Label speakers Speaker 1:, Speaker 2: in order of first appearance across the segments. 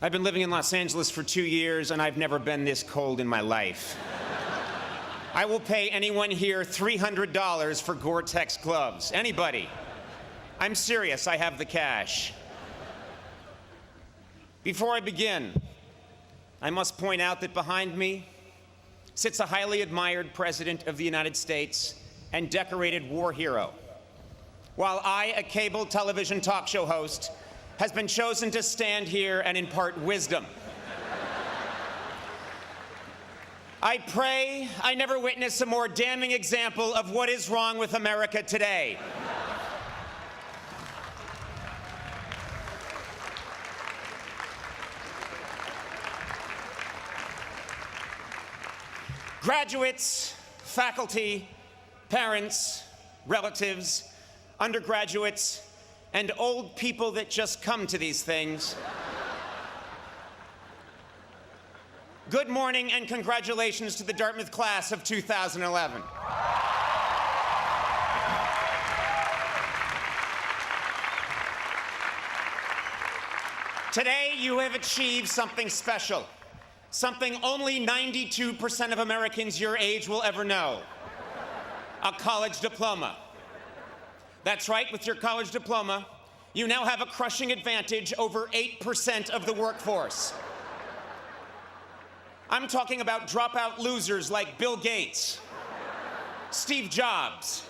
Speaker 1: I've been living in Los Angeles for 2 years, and I've never been this cold in my life. I will pay anyone here $300 for Gore-Tex gloves. Anybody. I'm serious, I have the cash. Before I begin, I must point out that behind me sits a highly admired President of the United States and decorated war hero, while I, a cable television talk show host, has been chosen to stand here and impart wisdom. I pray I never witness a more damning example of what is wrong with America today. Graduates, faculty, parents, relatives, undergraduates, and old people that just come to these things. Good morning and congratulations to the Dartmouth class of 2011. Today, you have achieved something special, something only 92% of Americans your age will ever know: a college diploma. That's right, with your college diploma, you now have a crushing advantage over 8% of the workforce. I'm talking about dropout losers like Bill Gates, Steve Jobs,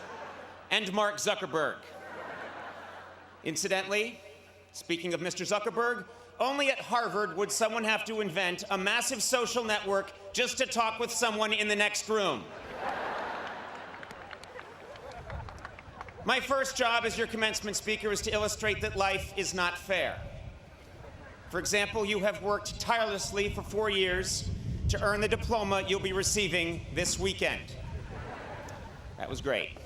Speaker 1: and Mark Zuckerberg. Incidentally, speaking of Mr. Zuckerberg, only at Harvard would someone have to invent a massive social network just to talk with someone in the next room. My first job as your commencement speaker is to illustrate that life is not fair. For example, you have worked tirelessly for 4 years to earn the diploma you'll be receiving this weekend. That was great.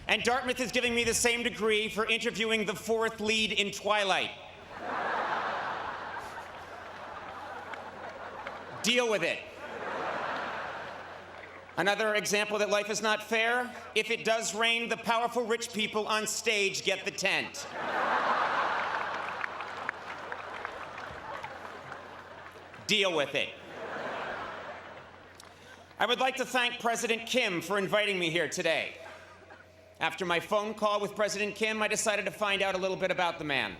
Speaker 1: And Dartmouth is giving me the same degree for interviewing the fourth lead in Twilight. Deal with it. Another example that life is not fair: if it does rain, the powerful rich people on stage get the tent. Deal with it. I would like to thank President Kim for inviting me here today. After my phone call with President Kim, I decided to find out a little bit about the man.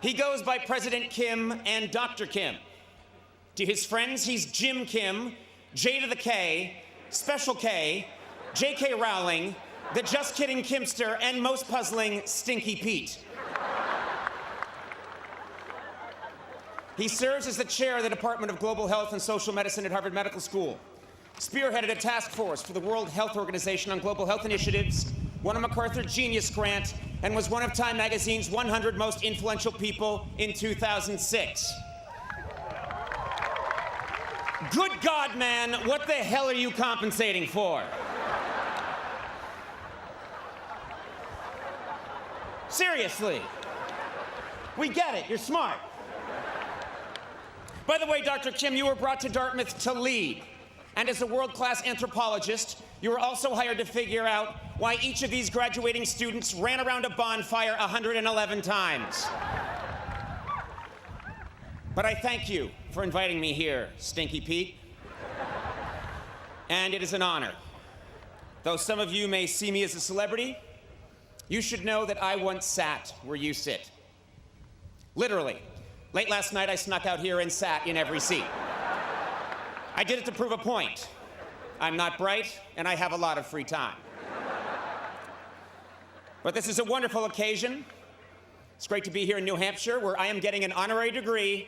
Speaker 1: He goes by President Kim and Dr. Kim. To his friends, he's Jim Kim, J to the K, Special K, J.K. Rowling, the Just Kidding Kimster, and most puzzling, Stinky Pete. He serves as the chair of the Department of Global Health and Social Medicine at Harvard Medical School, spearheaded a task force for the World Health Organization on global health initiatives, won a MacArthur Genius Grant, and was one of Time Magazine's 100 most influential people in 2006. Good God, man, what the hell are you compensating for? Seriously. We get it, you're smart. By the way, Dr. Kim, you were brought to Dartmouth to lead. And as a world-class anthropologist, you were also hired to figure out why each of these graduating students ran around a bonfire 111 times. But I thank you for inviting me here, Stinky Pete. And it is an honor. Though some of you may see me as a celebrity, you should know that I once sat where you sit. Literally. Late last night, I snuck out here and sat in every seat. I did it to prove a point. I'm not bright, and I have a lot of free time. But this is a wonderful occasion. It's great to be here in New Hampshire, where I am getting an honorary degree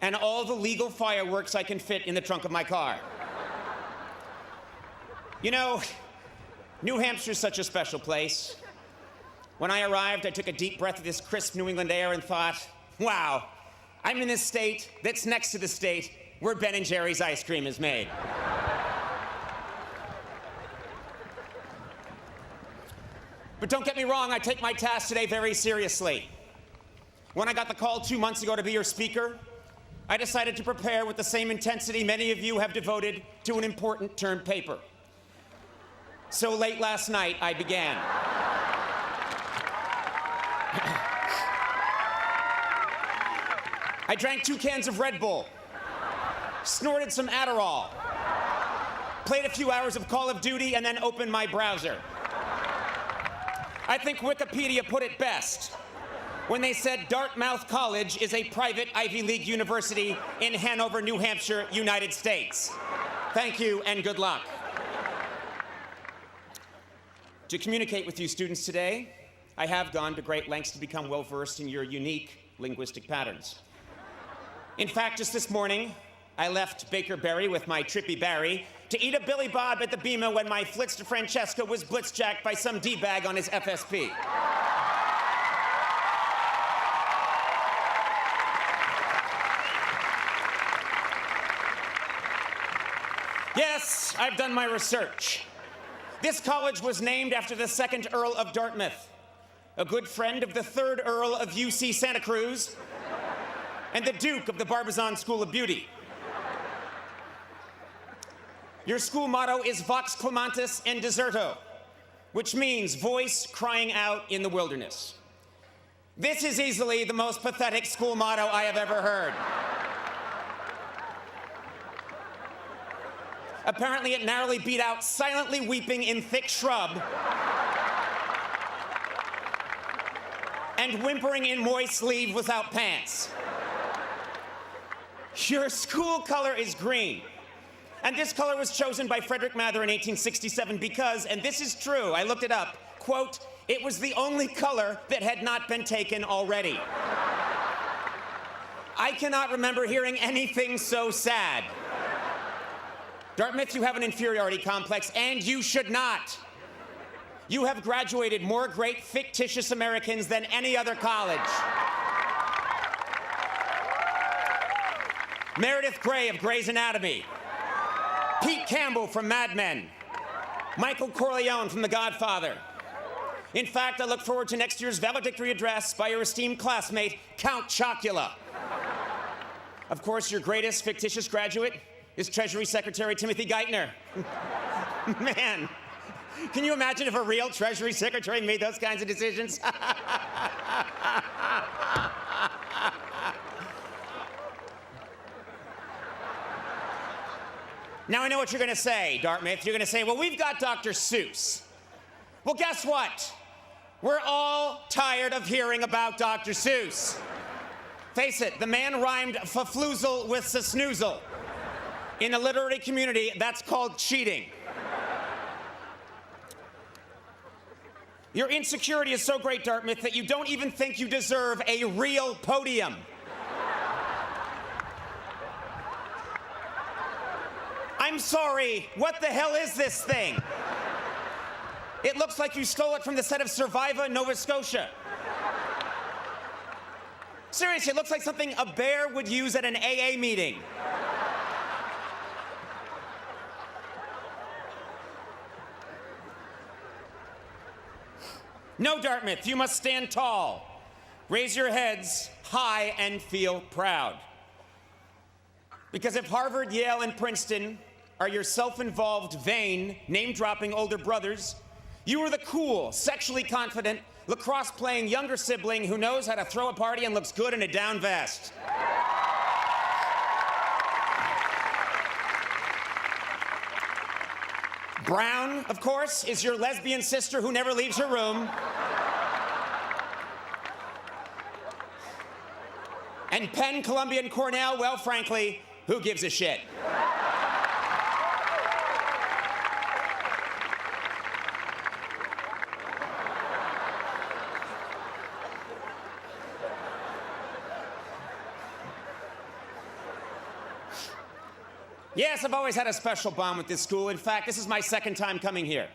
Speaker 1: and all the legal fireworks I can fit in the trunk of my car. You know, New Hampshire's such a special place. When I arrived, I took a deep breath of this crisp New England air and thought, wow, I'm in this state that's next to the state where Ben & Jerry's ice cream is made. But don't get me wrong, I take my task today very seriously. When I got the call 2 months ago to be your speaker, I decided to prepare with the same intensity many of you have devoted to an important term paper. So late last night, I began. I drank 2 cans of Red Bull, snorted some Adderall, played a few hours of Call of Duty, and then opened my browser. I think Wikipedia put it best when they said Dartmouth College is a private Ivy League university in Hanover, New Hampshire, United States. Thank you and good luck. To communicate with you students today, I have gone to great lengths to become well-versed in your unique linguistic patterns. In fact, just this morning, I left Baker Berry with my Trippy Barry to eat a Billy Bob at the Bema when my Flitz de Francesca was blitzjacked by some D-bag on his FSP. Yes, I've done my research. This college was named after the 2nd Earl of Dartmouth, a good friend of the 3rd Earl of UC Santa Cruz, and the Duke of the Barbizon School of Beauty. Your school motto is Vox Clamantis in Deserto, which means voice crying out in the wilderness. This is easily the most pathetic school motto I have ever heard. Apparently, it narrowly beat out silently weeping in thick shrub and whimpering in moist leave without pants. Your school color is green. And this color was chosen by Frederick Mather in 1867 because, and this is true, I looked it up, quote, it was the only color that had not been taken already. I cannot remember hearing anything so sad. Dartmouth, you have an inferiority complex, and you should not. You have graduated more great fictitious Americans than any other college. Meredith Grey of Grey's Anatomy, Pete Campbell from Mad Men, Michael Corleone from The Godfather. In fact, I look forward to next year's valedictory address by your esteemed classmate, Count Chocula. Of course, your greatest fictitious graduate is Treasury Secretary Timothy Geithner. Man, can you imagine if a real Treasury Secretary made those kinds of decisions? Now I know what you're gonna say, Dartmouth. You're gonna say, well, we've got Dr. Seuss. Well, guess what? We're all tired of hearing about Dr. Seuss. Face it, the man rhymed fafloozle with sasnoozle. In the literary community, that's called cheating. Your insecurity is so great, Dartmouth, that you don't even think you deserve a real podium. I'm sorry, what the hell is this thing? It looks like you stole it from the set of Survivor, Nova Scotia. Seriously, it looks like something a bear would use at an AA meeting. No, Dartmouth, you must stand tall. Raise your heads high and feel proud. Because if Harvard, Yale, and Princeton are your self-involved, vain, name-dropping older brothers, you are the cool, sexually confident, lacrosse-playing younger sibling who knows how to throw a party and looks good in a down vest. Brown, of course, is your lesbian sister who never leaves her room. And Penn, Columbia, and Cornell, well, frankly, who gives a shit? Yes, I've always had a special bond with this school. In fact, this is my 2nd time coming here.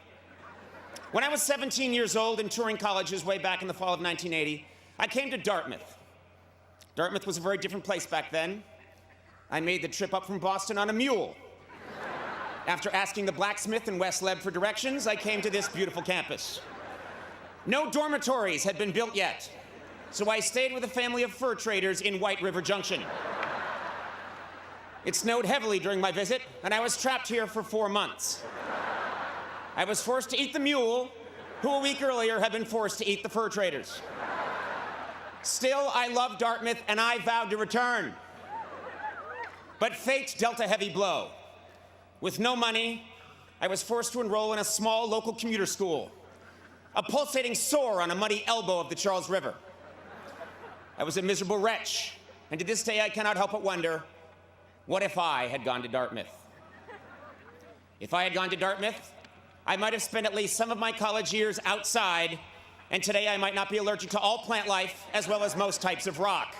Speaker 1: When I was 17 years old and touring colleges way back in the fall of 1980, I came to Dartmouth. Dartmouth was a very different place back then. I made the trip up from Boston on a mule. After asking the blacksmith in West Leb for directions, I came to this beautiful campus. No dormitories had been built yet, so I stayed with a family of fur traders in White River Junction. It snowed heavily during my visit, and I was trapped here for 4 months. I was forced to eat the mule, who a week earlier had been forced to eat the fur traders. Still, I love Dartmouth, and I vowed to return. But fate dealt a heavy blow. With no money, I was forced to enroll in a small local commuter school, a pulsating sore on a muddy elbow of the Charles River. I was a miserable wretch, and to this day I cannot help but wonder, what if I had gone to Dartmouth? If I had gone to Dartmouth, I might have spent at least some of my college years outside, and today I might not be allergic to all plant life, as well as most types of rock.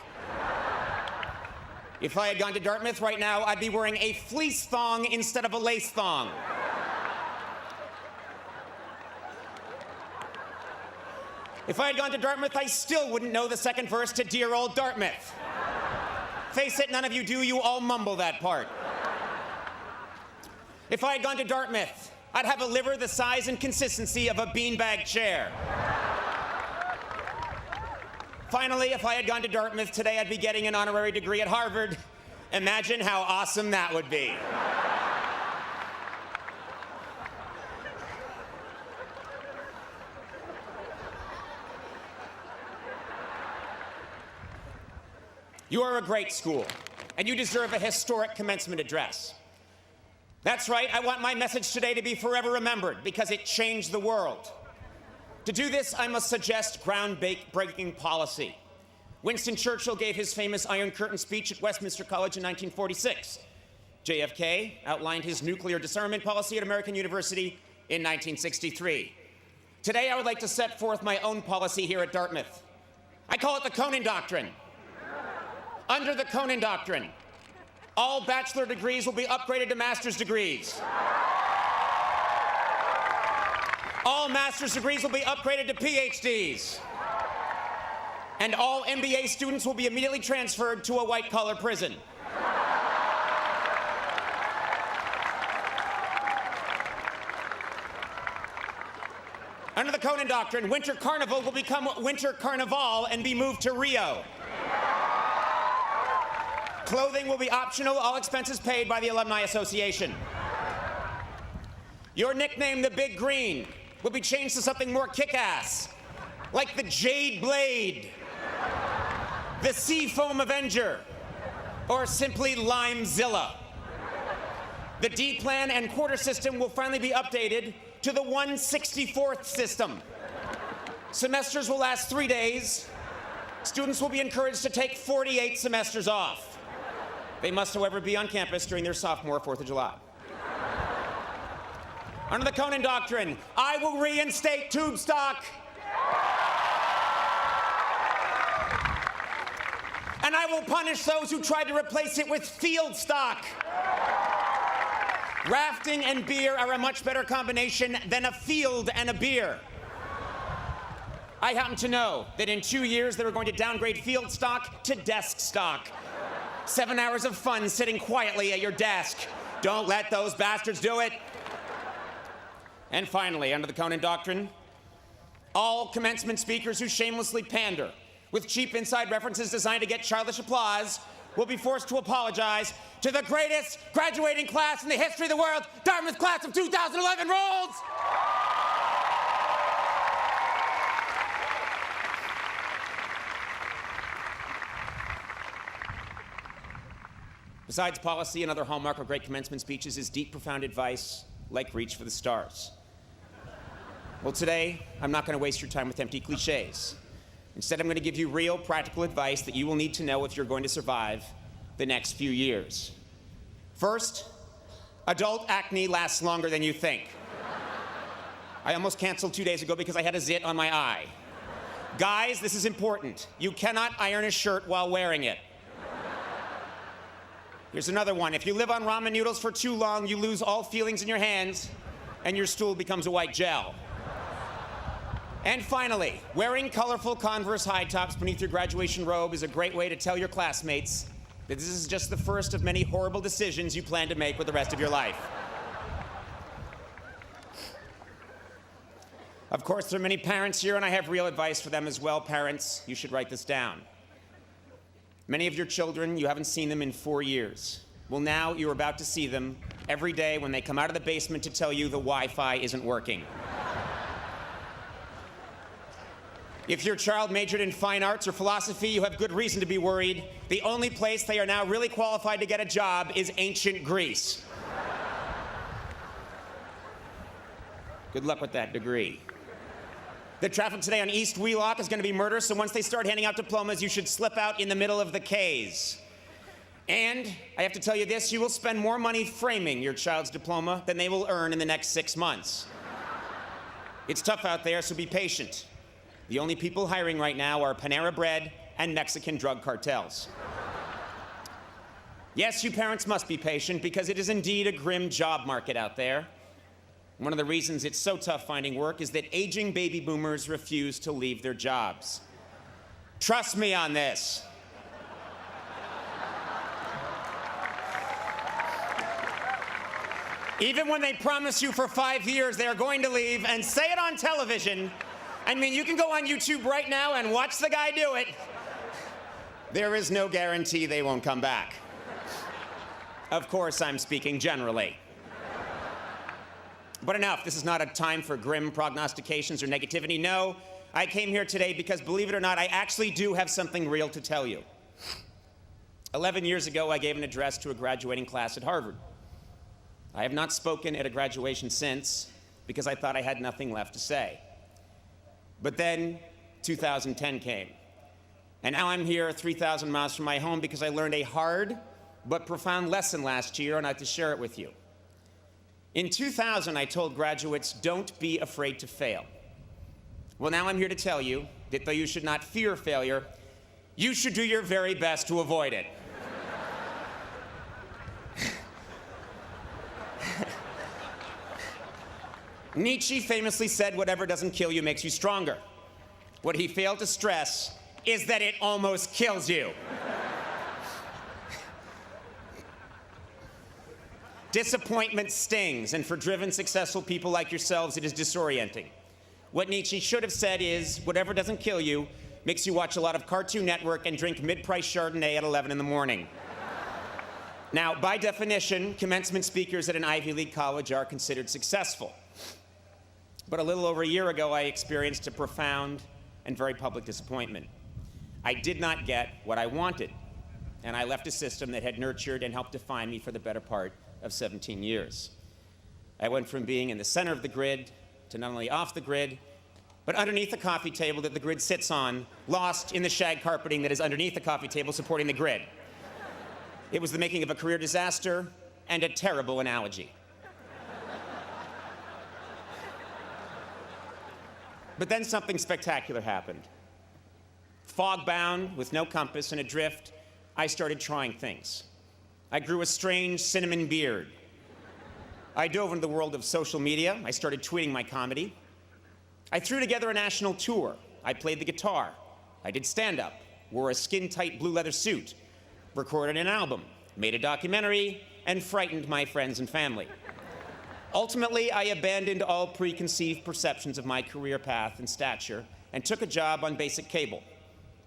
Speaker 1: If I had gone to Dartmouth right now, I'd be wearing a fleece thong instead of a lace thong. If I had gone to Dartmouth, I still wouldn't know the second verse to Dear Old Dartmouth. Face it, none of you do, you all mumble that part. If I had gone to Dartmouth, I'd have a liver the size and consistency of a beanbag chair. Finally, if I had gone to Dartmouth today, I'd be getting an honorary degree at Harvard. Imagine how awesome that would be. You are a great school, and you deserve a historic commencement address. That's right, I want my message today to be forever remembered because it changed the world. To do this, I must suggest groundbreaking policy. Winston Churchill gave his famous Iron Curtain speech at Westminster College in 1946. JFK outlined his nuclear disarmament policy at American University in 1963. Today, I would like to set forth my own policy here at Dartmouth. I call it the Conan Doctrine. Under the Conan Doctrine, all bachelor degrees will be upgraded to master's degrees. All master's degrees will be upgraded to PhDs. And all MBA students will be immediately transferred to a white-collar prison. Under the Conan Doctrine, Winter Carnival will become Winter Carnival and be moved to Rio. Clothing will be optional, all expenses paid by the Alumni Association. Your nickname, the Big Green, will be changed to something more kick-ass, like the Jade Blade, the Seafoam Avenger, or simply Limezilla. The D-plan and quarter system will finally be updated to the 1/64th system. Semesters will last 3 days. Students will be encouraged to take 48 semesters off. They must, however, be on campus during their sophomore 4th of July. Under the Conan Doctrine, I will reinstate tube stock. And I will punish those who tried to replace it with field stock. Rafting and beer are a much better combination than a field and a beer. I happen to know that in 2 years they were going to downgrade field stock to desk stock. 7 hours of fun sitting quietly at your desk. Don't let those bastards do it. And finally, under the Conan Doctrine, all commencement speakers who shamelessly pander with cheap inside references designed to get childish applause will be forced to apologize to the greatest graduating class in the history of the world, Dartmouth class of 2011 rolls! Besides policy, another hallmark of great commencement speeches is deep, profound advice, like reach for the stars. Well, today, I'm not going to waste your time with empty cliches. Instead, I'm going to give you real, practical advice that you will need to know if you're going to survive the next few years. First, adult acne lasts longer than you think. I almost canceled 2 days ago because I had a zit on my eye. Guys, this is important. You cannot iron a shirt while wearing it. Here's another one. If you live on ramen noodles for too long, you lose all feelings in your hands, and your stool becomes a white gel. And finally, wearing colorful Converse high tops beneath your graduation robe is a great way to tell your classmates that this is just the first of many horrible decisions you plan to make with the rest of your life. Of course, there are many parents here, and I have real advice for them as well. Parents, you should write this down. Many of your children, you haven't seen them in 4 years. Well, now you're about to see them every day when they come out of the basement to tell you the Wi-Fi isn't working. If your child majored in fine arts or philosophy, you have good reason to be worried. The only place they are now really qualified to get a job is ancient Greece. Good luck with that degree. The traffic today on East Wheelock is going to be murder, so once they start handing out diplomas, you should slip out in the middle of the K's. And I have to tell you this, you will spend more money framing your child's diploma than they will earn in the next 6 months. It's tough out there, so be patient. The only people hiring right now are Panera Bread and Mexican drug cartels. Yes, you parents must be patient because it is indeed a grim job market out there. One of the reasons it's so tough finding work is that aging baby boomers refuse to leave their jobs. Trust me on this. Even when they promise you for 5 years they are going to leave and say it on television, I mean, you can go on YouTube right now and watch the guy do it. There is no guarantee they won't come back. Of course, I'm speaking generally. But enough, this is not a time for grim prognostications or negativity. No, I came here today because, believe it or not, I actually do have something real to tell you. 11 years ago, I gave an address to a graduating class at Harvard. I have not spoken at a graduation since because I thought I had nothing left to say. But then 2010 came. And now I'm here 3,000 miles from my home because I learned a hard but profound lesson last year, and I have to share it with you. In 2000, I told graduates, don't be afraid to fail. Well, now I'm here to tell you that though you should not fear failure, you should do your very best to avoid it. Nietzsche famously said, whatever doesn't kill you makes you stronger. What he failed to stress is that it almost kills you. Disappointment stings, and for driven, successful people like yourselves, it is disorienting. What Nietzsche should have said is, whatever doesn't kill you makes you watch a lot of Cartoon Network and drink mid-price Chardonnay at 11 in the morning. Now, by definition, commencement speakers at an Ivy League college are considered successful. But a little over a year ago, I experienced a profound and very public disappointment. I did not get what I wanted, and I left a system that had nurtured and helped define me for the better part of 17 years. I went from being in the center of the grid to not only off the grid, but underneath the coffee table that the grid sits on, lost in the shag carpeting that is underneath the coffee table supporting the grid. It was the making of a career disaster and a terrible analogy. But then something spectacular happened. Fog-bound, with no compass and adrift, I started trying things. I grew a strange cinnamon beard. I dove into the world of social media. I started tweeting my comedy. I threw together a national tour. I played the guitar. I did stand-up, wore a skin-tight blue leather suit, recorded an album, made a documentary, and frightened my friends and family. Ultimately, I abandoned all preconceived perceptions of my career path and stature and took a job on basic cable,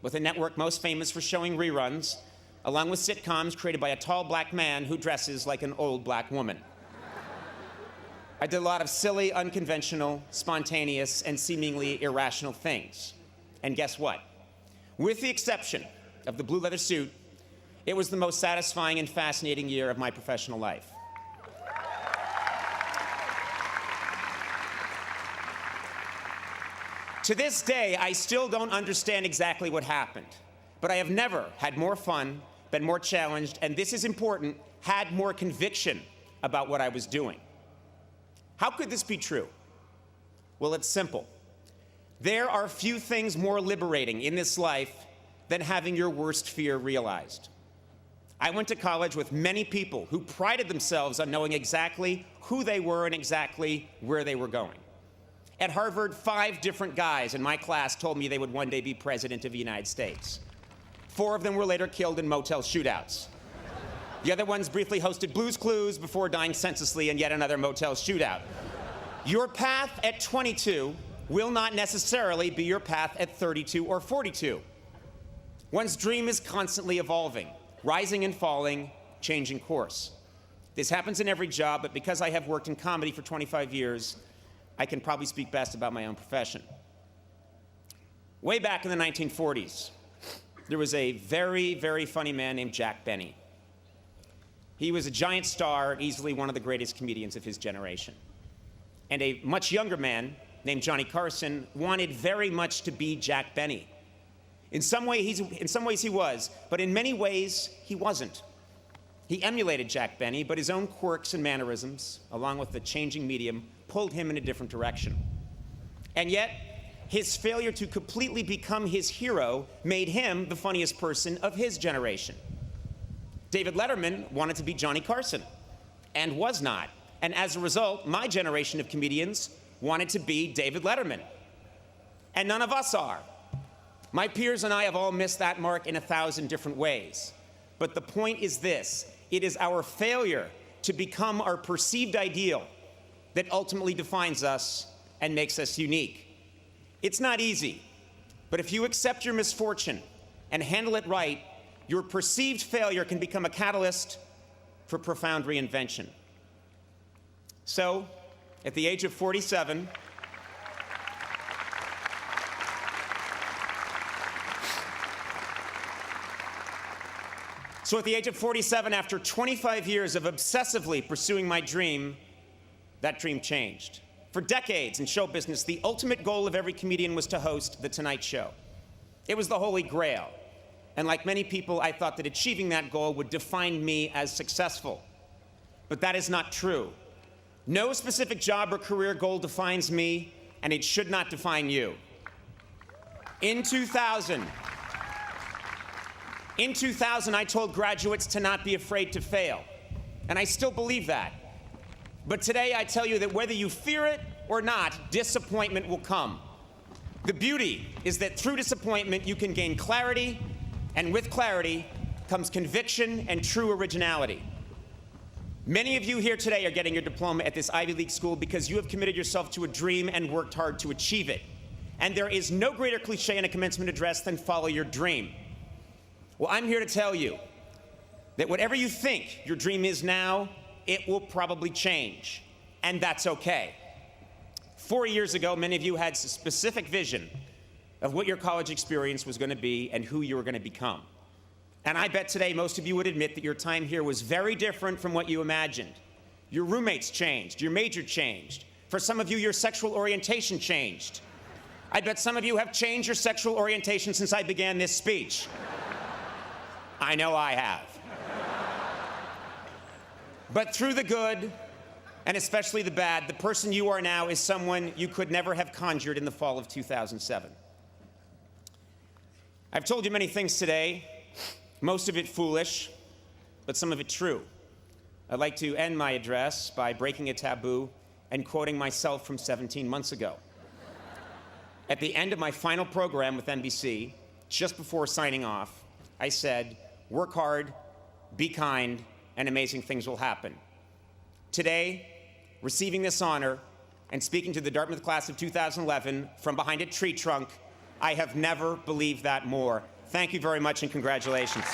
Speaker 1: with a network most famous for showing reruns, along with sitcoms created by a tall black man who dresses like an old black woman. I did a lot of silly, unconventional, spontaneous, and seemingly irrational things. And guess what? With the exception of the blue leather suit, it was the most satisfying and fascinating year of my professional life. To this day, I still don't understand exactly what happened, but I have never had more fun, been more challenged, and this is important, had more conviction about what I was doing. How could this be true? Well, it's simple. There are few things more liberating in this life than having your worst fear realized. I went to college with many people who prided themselves on knowing exactly who they were and exactly where they were going. At Harvard, 5 different guys in my class told me they would one day be president of the United States. 4 of them were later killed in motel shootouts. The other ones briefly hosted Blue's Clues before dying senselessly in yet another motel shootout. Your path at 22 will not necessarily be your path at 32 or 42. One's dream is constantly evolving, rising and falling, changing course. This happens in every job, but because I have worked in comedy for 25 years, I can probably speak best about my own profession. Way back in the 1940s, there was a very, very funny man named Jack Benny. He was a giant star, easily one of the greatest comedians of his generation. And a much younger man named Johnny Carson wanted very much to be Jack Benny. In some ways he was, but in many ways he wasn't. He emulated Jack Benny, but his own quirks and mannerisms, along with the changing medium, pulled him in a different direction. And yet, his failure to completely become his hero made him the funniest person of his generation. David Letterman wanted to be Johnny Carson, and was not. And as a result, my generation of comedians wanted to be David Letterman. And none of us are. My peers and I have all missed that mark in 1,000 different ways. But the point is this: it is our failure to become our perceived ideal that ultimately defines us and makes us unique. It's not easy, but if you accept your misfortune and handle it right, your perceived failure can become a catalyst for profound reinvention. So, at the age of 47, after 25 years of obsessively pursuing my dream, that dream changed. For decades in show business, the ultimate goal of every comedian was to host The Tonight Show. It was the holy grail. And like many people, I thought that achieving that goal would define me as successful. But that is not true. No specific job or career goal defines me, and it should not define you. In 2000, I told graduates to not be afraid to fail, and I still believe that. But today I tell you that whether you fear it or not, disappointment will come. The beauty is that through disappointment you can gain clarity, and with clarity comes conviction and true originality. Many of you here today are getting your diploma at this Ivy League school because you have committed yourself to a dream and worked hard to achieve it. And there is no greater cliche in a commencement address than follow your dream. Well, I'm here to tell you that whatever you think your dream is now, it will probably change, and that's okay. 4 years ago, many of you had a specific vision of what your college experience was going to be and who you were going to become. And I bet today most of you would admit that your time here was very different from what you imagined. Your roommates changed, your major changed. For some of you, your sexual orientation changed. I bet some of you have changed your sexual orientation since I began this speech. I know I have. But through the good, and especially the bad, the person you are now is someone you could never have conjured in the fall of 2007. I've told you many things today, most of it foolish, but some of it true. I'd like to end my address by breaking a taboo and quoting myself from 17 months ago. At the end of my final program with NBC, just before signing off, I said, "Work hard, be kind, and amazing things will happen." Today, receiving this honor and speaking to the Dartmouth class of 2011 from behind a tree trunk, I have never believed that more. Thank you very much and congratulations.